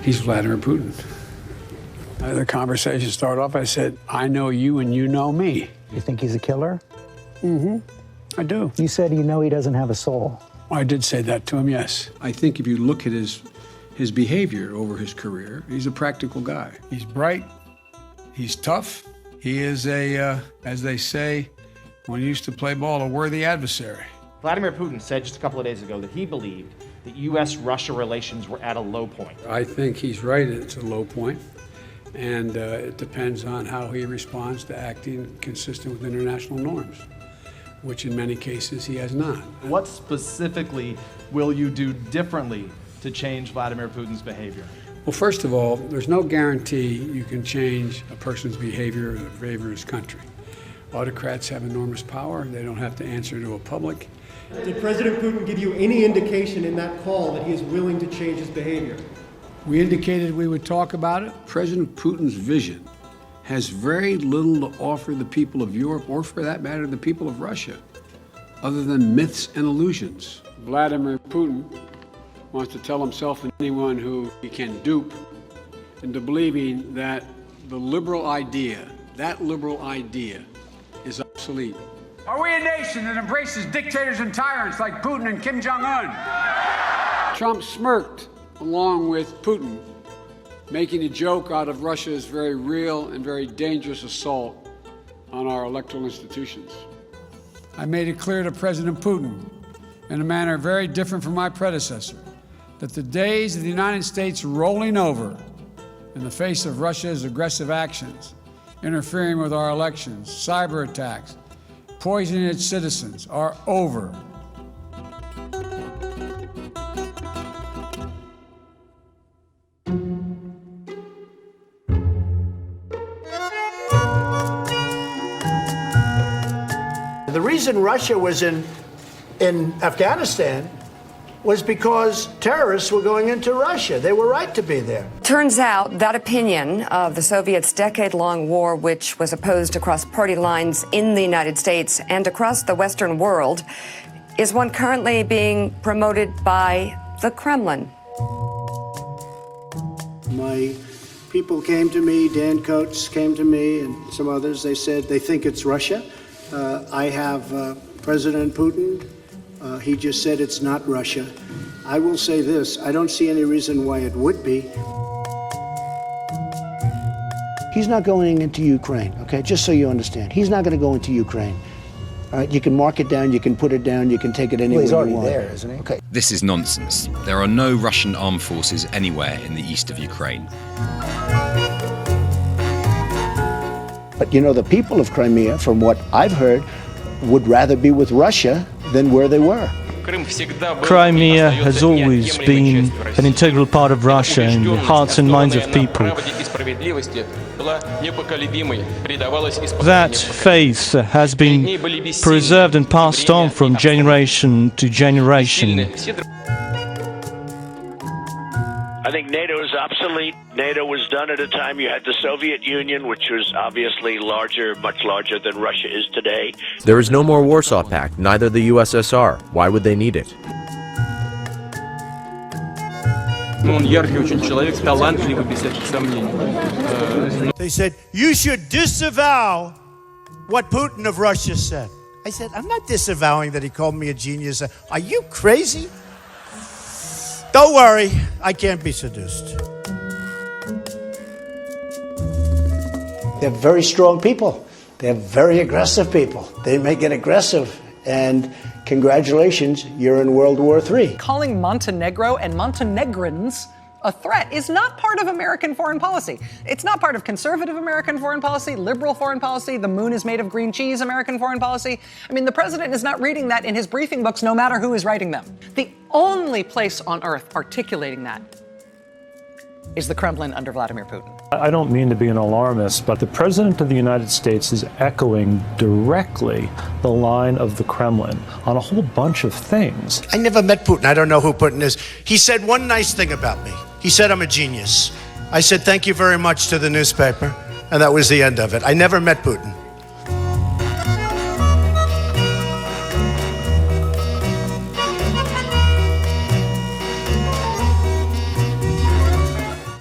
He's Vladimir Putin. The conversation started off, I said, I know you and you know me. You think he's a killer? Mm-hmm. I do. You said you know he doesn't have a soul. I did say that to him, yes. I think if you look at his behavior over his career, he's a practical guy. He's bright. He's tough. He is as they say, when he used to play ball, a worthy adversary. Vladimir Putin said just a couple of days ago that he believed that U.S.-Russia relations were at a low point. I think he's right, it's a low point. And it depends on how he responds to acting consistent with international norms, which in many cases he has not. What specifically will you do differently to change Vladimir Putin's behavior? Well, first of all, there's no guarantee you can change a person's behavior or the behavior of his country. Autocrats have enormous power. They don't have to answer to a public. Did President Putin give you any indication in that call that he is willing to change his behavior? We indicated we would talk about it. President Putin's vision has very little to offer the people of Europe, or for that matter, the people of Russia, other than myths and illusions. Vladimir Putin wants to tell himself and anyone who he can dupe into believing that the liberal idea, is obsolete. Are we a nation that embraces dictators and tyrants like Putin and Kim Jong-un? Trump smirked along with Putin, making a joke out of Russia's very real and very dangerous assault on our electoral institutions. I made it clear to President Putin, in a manner very different from my predecessor, that the days of the United States rolling over in the face of Russia's aggressive actions, interfering with our elections, cyber attacks, poisoning its citizens, are over. The reason Russia was in Afghanistan was because terrorists were going into Russia. They were right to be there. Turns out that opinion of the Soviets' decade-long war, which was opposed across party lines in the United States and across the Western world, is one currently being promoted by the Kremlin. My people came to me, Dan Coates came to me, and some others. They said they think it's Russia. I have President Putin. He just said it's not Russia. I will say this, I don't see any reason why it would be. He's not going into Ukraine, okay? Just so you understand. He's not going to go into Ukraine. All right, you can mark it down, you can put it down, you can take it anywhere you want. He's already there, isn't he? Okay. This is nonsense. There are no Russian armed forces anywhere in the east of Ukraine. But you know, the people of Crimea, from what I've heard, would rather be with Russia than where they were. Crimea has always been an integral part of Russia in the hearts and minds of people. That faith has been preserved and passed on from generation to generation. I think NATO is obsolete. NATO was done at a time you had the Soviet Union, which was obviously larger, much larger than Russia is today. There is no more Warsaw Pact, neither the USSR. Why would they need it? They said, you should disavow what Putin of Russia said. I said, I'm not disavowing that he called me a genius. Are you crazy? Don't worry, I can't be seduced. They're very strong people. They're very aggressive people. They make it aggressive. And congratulations, you're in World War III. Calling Montenegro and Montenegrins a threat is not part of American foreign policy. It's not part of conservative American foreign policy, liberal foreign policy, the moon is made of green cheese American foreign policy. I mean, the president is not reading that in his briefing books, no matter who is writing them. The only place on earth articulating that is the Kremlin under Vladimir Putin. I don't mean to be an alarmist, but the President of the United States is echoing directly the line of the Kremlin on a whole bunch of things. I never met Putin. I don't know who Putin is. He said one nice thing about me. He said I'm a genius. I said thank you very much to the newspaper, and that was the end of it. I never met Putin.